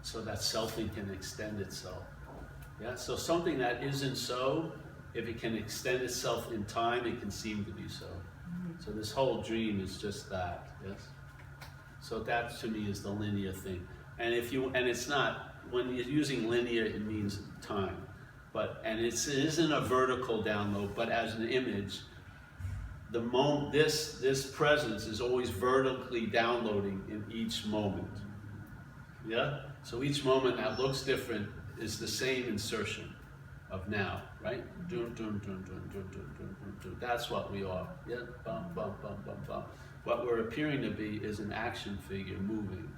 so that selfing can extend itself. Yeah, so something that isn't so, if it can extend itself in time, it can seem to be so. So this whole dream is just that, yes? So that to me is the linear thing. And it's not, when you're using linear, it means time. And it isn't a vertical download, but as an image, this presence is always vertically downloading in each moment. Yeah? So each moment that looks different is the same insertion of now, right? Dun, dun, dun, dun, dun, dun, dun, dun, dun. That's what we are. Yeah? Bum, bum, bum, bum, bum. What we're appearing to be is an action figure moving.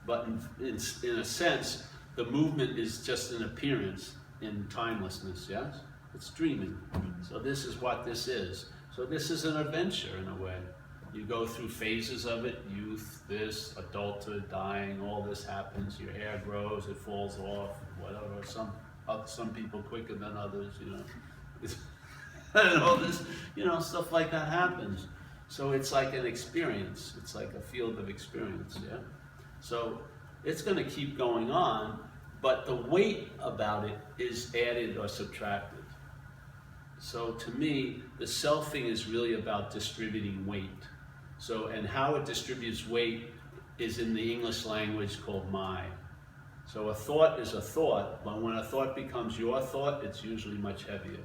But in a sense, the movement is just an appearance in timelessness, yes? It's dreaming. So this is what this is. So this is an adventure in a way. You go through phases of it, youth, this, adulthood, dying, all this happens, your hair grows, it falls off, whatever. Some people quicker than others, you know. And all this, you know, stuff like that happens. So it's like an experience. It's like a field of experience, yeah? So it's going to keep going on, but the weight about it is added or subtracted. So to me, the selfing is really about distributing weight. So, and how it distributes weight is in the English language called my. So a thought is a thought, but when a thought becomes your thought, it's usually much heavier.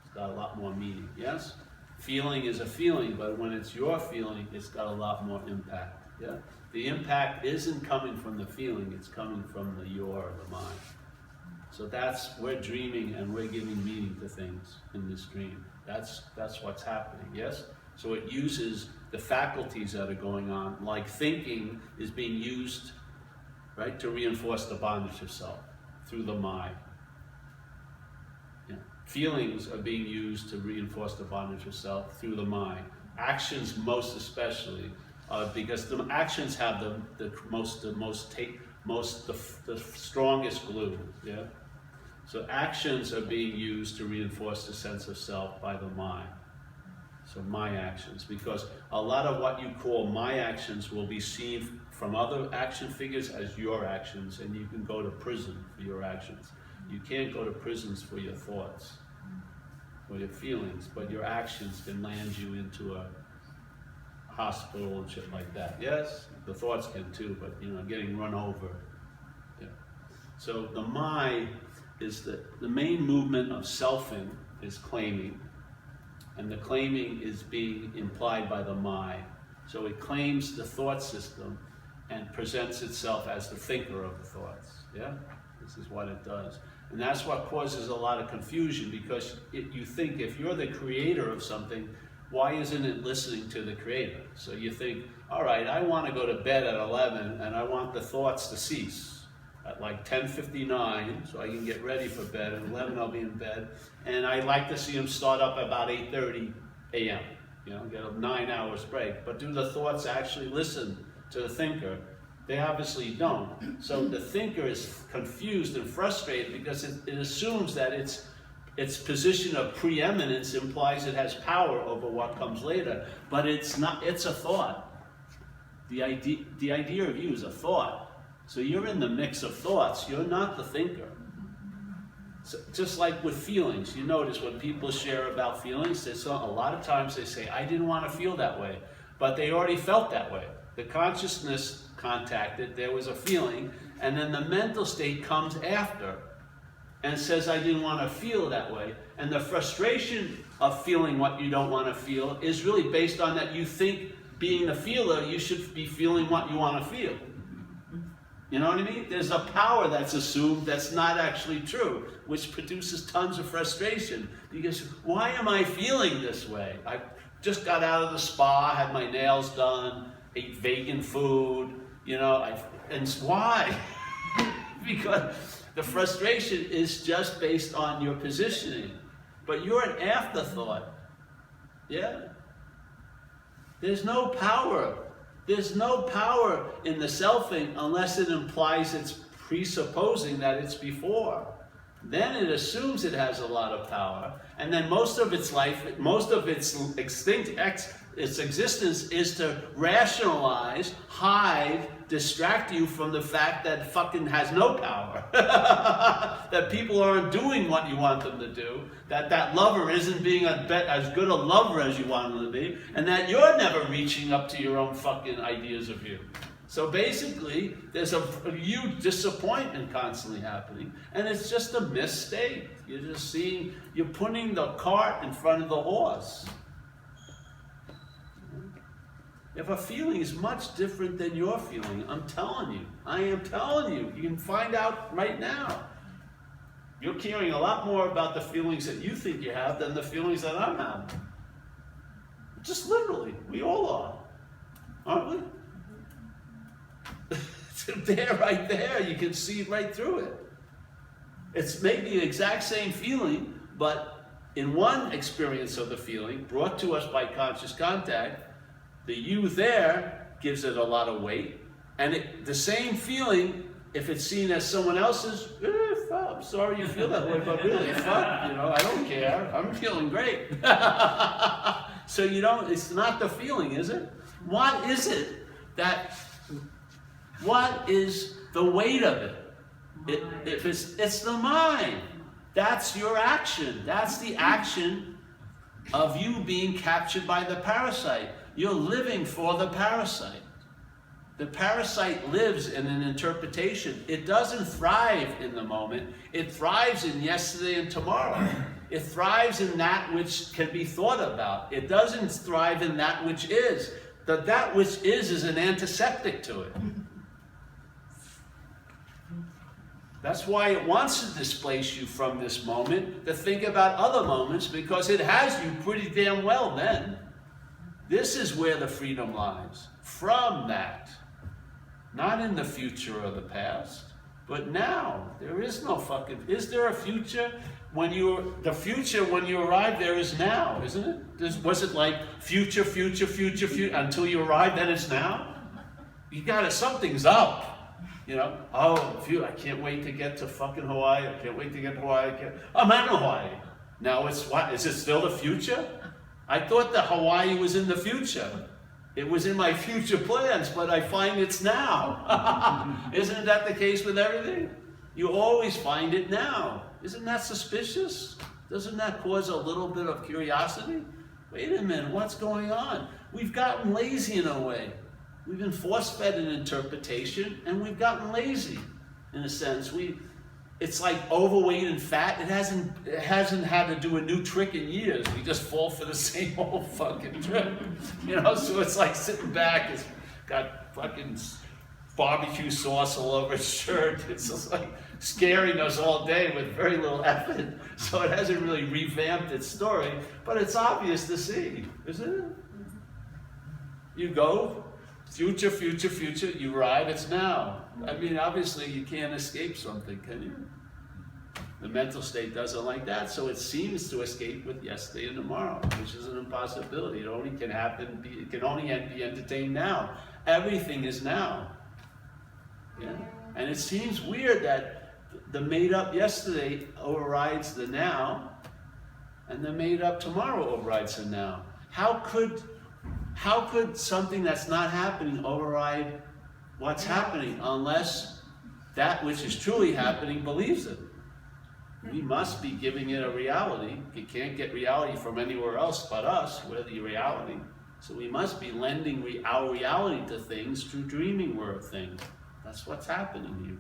It's got a lot more meaning, yes? Feeling is a feeling, but when it's your feeling, it's got a lot more impact, yeah? The impact isn't coming from the feeling, it's coming from the your or the mind. So we're dreaming and we're giving meaning to things in this dream. That's what's happening, yes? So it uses the faculties that are going on, like thinking is being used, right, to reinforce the bondage of self through the mind. Yeah. Feelings are being used to reinforce the bondage of self through the mind. Actions, most especially, because the actions have the strongest glue. Yeah. So actions are being used to reinforce the sense of self by the mind. So my actions, because a lot of what you call my actions will be seen from other action figures as your actions, and you can go to prison for your actions. You can't go to prisons for your thoughts, for your feelings, but your actions can land you into a hospital and shit like that. Yes, the thoughts can too, but you know, getting run over. Yeah. So the my is the main movement of selfing is claiming. And the claiming is being implied by the my. So it claims the thought system and presents itself as the thinker of the thoughts. Yeah? This is what it does. And that's what causes a lot of confusion, because you think if you're the creator of something, why isn't it listening to the creator? So you think, all right, I want to go to bed at 11 and I want the thoughts to cease at like 10:59, so I can get ready for bed. At 11, I'll be in bed. And I like to see them start up about 8:30 a.m. You know, get a 9 hours break. But do the thoughts actually listen to the thinker? They obviously don't. So the thinker is confused and frustrated because it assumes that its position of preeminence implies it has power over what comes later. But it's not. It's a thought. The idea of you is a thought. So you're in the mix of thoughts, you're not the thinker. So just like with feelings, you notice when people share about feelings, a lot of times they say, I didn't want to feel that way, but they already felt that way. The consciousness contacted, there was a feeling, and then the mental state comes after and says, I didn't want to feel that way. And the frustration of feeling what you don't want to feel is really based on that you think, being the feeler, you should be feeling what you want to feel. You know what I mean? There's a power that's assumed that's not actually true, which produces tons of frustration. Because why am I feeling this way? I just got out of the spa, had my nails done, ate vegan food, you know, and why? Because the frustration is just based on your positioning. But you're an afterthought. Yeah? There's no power. There's no power in the selfing unless it implies it's presupposing that it's before. Then it assumes it has a lot of power, and then most of its life, most of its existence is to rationalize, hide, distract you from the fact that it fucking has no power. That people aren't doing what you want them to do. That lover isn't being as good a lover as you want them to be. And that you're never reaching up to your own fucking ideas of you. So basically, there's a huge disappointment constantly happening. And it's just a mistake. You're just seeing, you're putting the cart in front of the horse. If a feeling is much different than your feeling, I'm telling you, I am telling you, you can find out right now. You're caring a lot more about the feelings that you think you have than the feelings that I'm having. Just literally, we all are, aren't we? It's there, right there, you can see right through it. It's maybe the exact same feeling, but in one experience of the feeling, brought to us by conscious contact, the you there gives it a lot of weight, and the same feeling, if it's seen as someone else's, I'm sorry you feel that way, but really, fuck, I don't care. I'm feeling great. So it's not the feeling, is it? What is it what is the weight of it? It's the mind. That's your action. That's the action of you being captured by the parasite. You're living for the parasite. The parasite lives in an interpretation. It doesn't thrive in the moment. It thrives in yesterday and tomorrow. It thrives in that which can be thought about. It doesn't thrive in that which is. That which is an antiseptic to it. That's why it wants to displace you from this moment to think about other moments, because it has you pretty damn well then. This is where the freedom lies. From that. Not in the future or the past, but now. There is no fucking... Is there a future? The future, when you arrive there, is now, isn't it? Was it like future, until you arrive, then it's now? You gotta... Something's up. I can't wait to get to fucking Hawaii. I can't wait to get to Hawaii. I'm at Hawaii. Now it's what? Is it still the future? I thought that Hawaii was in the future. It was in my future plans, but I find it's now. Isn't that the case with everything? You always find it now. Isn't that suspicious? Doesn't that cause a little bit of curiosity? Wait a minute, what's going on? We've gotten lazy in a way. We've been force-fed an interpretation, and we've gotten lazy, in a sense. It's like overweight and fat. It hasn't had to do a new trick in years. We just fall for the same old fucking trick. So it's like sitting back, it's got fucking barbecue sauce all over its shirt. It's just like scaring us all day with very little effort. So it hasn't really revamped its story, but it's obvious to see, isn't it? You go, future, you arrive, it's now. I mean, obviously you can't escape something, can you? The mental state doesn't like that, so it seems to escape with yesterday and tomorrow, which is an impossibility. It only can happen, it can only be entertained now. Everything is now. Yeah? And it seems weird that the made up yesterday overrides the now, and the made up tomorrow overrides the now. How could something that's not happening override what's happening unless that which is truly happening believes it? We must be giving it a reality. You can't get reality from anywhere else but us. We're the reality. So we must be lending our reality to things through dreaming we're a thing. That's what's happening here.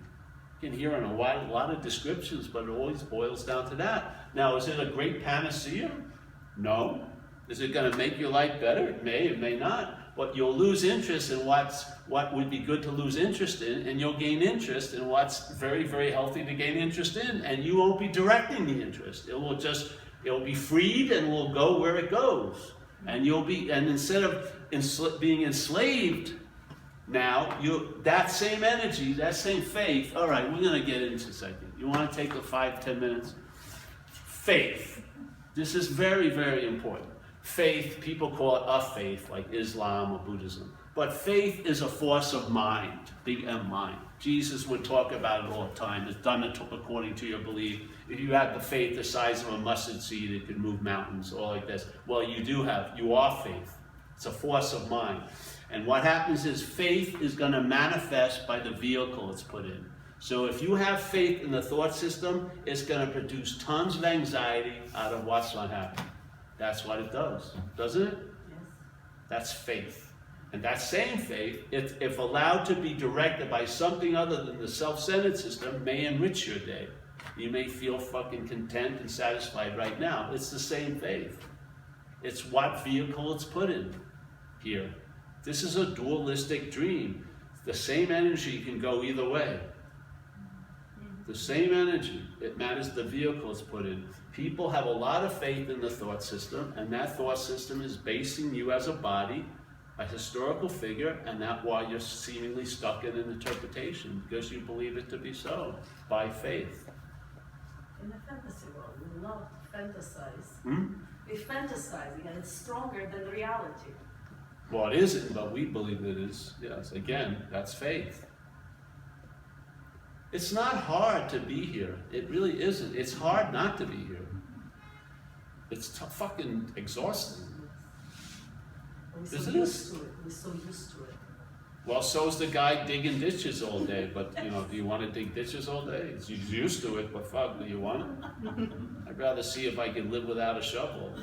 You can hear in a lot of descriptions, but it always boils down to that. Now, is it a great panacea? No. Is it going to make your life better? It may not. But you'll lose interest in what would be good to lose interest in, and you'll gain interest in what's very, very healthy to gain interest in, and you won't be directing the interest. It'll be freed and will go where it goes. And instead of being enslaved now, that same energy, that same faith, all right, we're going to get into a second. You want to take 5-10 minutes? Faith. This is very, very important. Faith, people call it a faith, like Islam or Buddhism. But faith is a force of mind, big M mind. Jesus would talk about it all the time. It's done according to your belief. If you have the faith the size of a mustard seed, it can move mountains, all like this. Well, you are faith. It's a force of mind. And what happens is faith is going to manifest by the vehicle it's put in. So if you have faith in the thought system, it's going to produce tons of anxiety out of what's not happening. That's what it does, doesn't it? Yes. That's faith. And that same faith, if allowed to be directed by something other than the self-centered system, may enrich your day. You may feel fucking content and satisfied right now. It's the same faith. It's what vehicle it's put in here. This is a dualistic dream. The same energy can go either way. The same energy. It matters the vehicle it's put in. People have a lot of faith in the thought system, and that thought system is basing you as a body, a historical figure, and that's why you're seemingly stuck in an interpretation, because you believe it to be so, by faith. In the fantasy world, we love to fantasize. We're fantasizing, and it's stronger than reality. Well, it isn't, but we believe it is. Yes, again, that's faith. It's not hard to be here. It really isn't. It's hard not to be here. It's fucking exhausting. We're so used to it. We're so used to it. Well, so's the guy digging ditches all day, but do you want to dig ditches all day? He's used to it, but fuck, do you want it? I'd rather see if I can live without a shovel.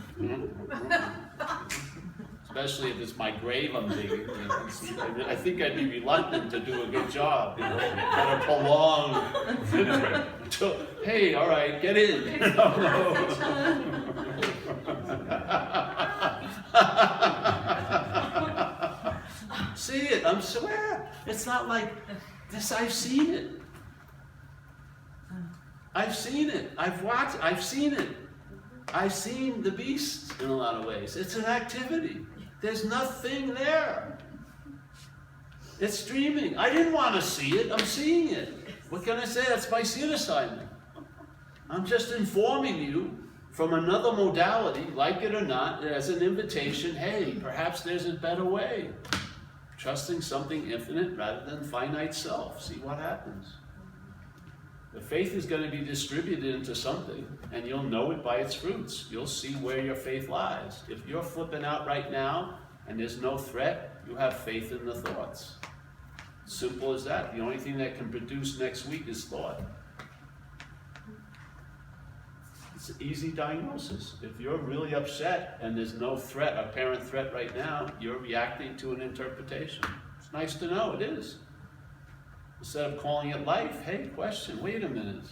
Especially if it's my grave I'm digging. I think I'd be reluctant to do a good job. Kind of prolong. Hey, all right, get in. See it, I swear. It's not like this, I've seen it. I've seen it. I've watched, I've seen it. I've seen the beast in a lot of ways. It's an activity. There's nothing there. It's dreaming. I didn't want to see it. I'm seeing it. What can I say? That's my seed assignment. I'm just informing you from another modality, like it or not, as an invitation. Hey, perhaps there's a better way. Trusting something infinite rather than finite self. See what happens. The faith is going to be distributed into something, and you'll know it by its fruits. You'll see where your faith lies. If you're flipping out right now, and there's no threat, you have faith in the thoughts. Simple as that. The only thing that can produce next week is thought. It's an easy diagnosis. If you're really upset, and there's no threat, apparent threat right now, you're reacting to an interpretation. It's nice to know, it is. Instead of calling it life, hey, question, wait a minute.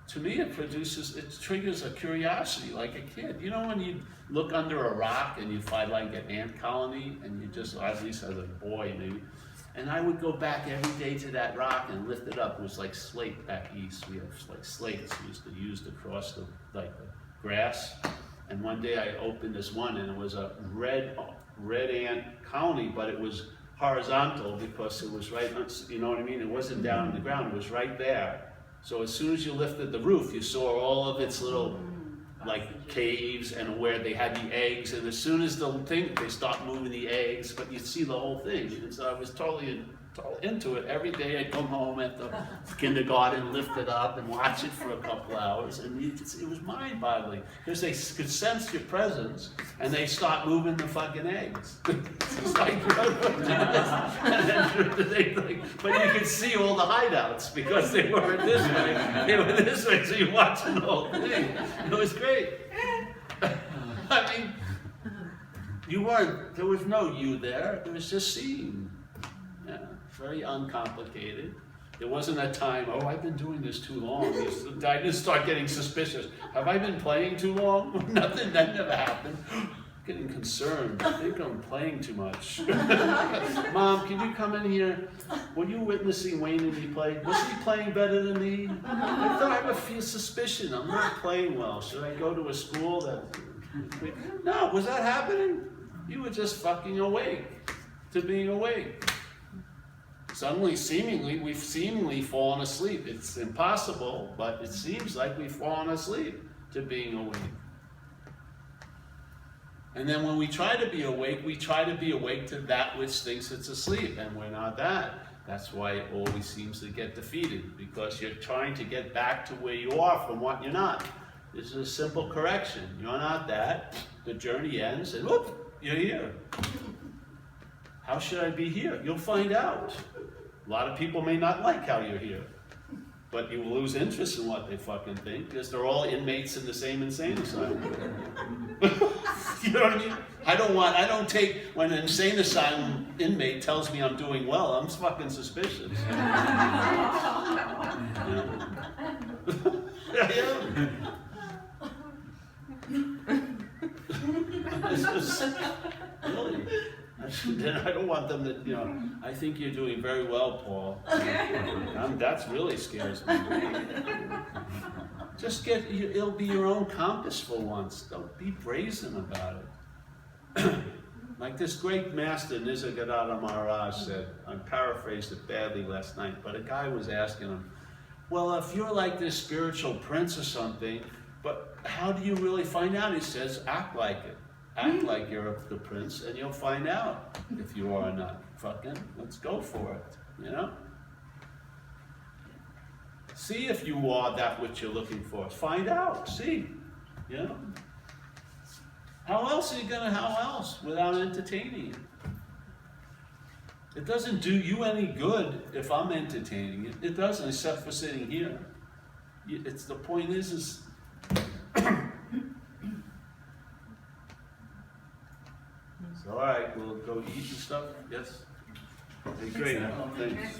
To me, it triggers a curiosity like a kid. You know when you look under a rock and you find like an ant colony, and you just, or at least as a boy maybe, and I would go back every day to that rock and lift it up. It was like slate back east. We have like slates we used to use to cross the grass. And one day I opened this one, and it was a red ant colony, but it was horizontal because it was right, you know what I mean? It wasn't down in the ground, it was right there. So as soon as you lifted the roof, you saw all of its little like caves and where they had the eggs, and as soon as they start moving the eggs, but you see the whole thing. And so I was totally into it. Every day I'd come home at the kindergarten, lift it up and watch it for a couple hours, and it was mind-boggling because they could sense your presence and they start moving the fucking eggs. It's like, but you could see all the hideouts because they weren't this way, they were this way, so you're watching the whole thing. It was great. I mean, there was no you there, it was just seeing. Yeah, very uncomplicated. There wasn't a time, oh, I've been doing this too long. I didn't start getting suspicious. Have I been playing too long? Nothing, that never happened. Getting concerned. I think I'm playing too much. Mom, can you come in here? Were you witnessing Wayne and me play? Was he playing better than me? I thought I would feel suspicion. I'm not playing well. Should I go to a school that... No, was that happening? You were just fucking awake to being awake. Suddenly, we've seemingly fallen asleep. It's impossible, but it seems like we've fallen asleep to being awake. And then when we try to be awake, we try to be awake to that which thinks it's asleep, and we're not that. That's why it always seems to get defeated, because you're trying to get back to where you are from what you're not. This is a simple correction. You're not that. The journey ends and whoop, you're here. How should I be here? You'll find out. A lot of people may not like how you're here. But you lose interest in what they fucking think because they're all inmates in the same insane asylum. You know what I mean? I don't take, when an insane asylum inmate tells me I'm doing well, I'm fucking suspicious. Really. I don't want them to, I think you're doing very well, Paul. That really scares me. Just it'll be your own compass for once. Don't be brazen about it. Like this great master, Nisargadatta Maharaj said, I paraphrased it badly last night, but a guy was asking him, well, if you're like this spiritual prince or something, but how do you really find out? He says, act like it. Act like you're the prince and you'll find out if you are or not. Fucking, let's go for it, See if you are that which you're looking for. Find out, see, How else without entertaining it? It doesn't do you any good if I'm entertaining it. It doesn't, except for sitting here. The point is all right, we'll go eat and stuff. Yes? Okay, great. Thanks. Thanks.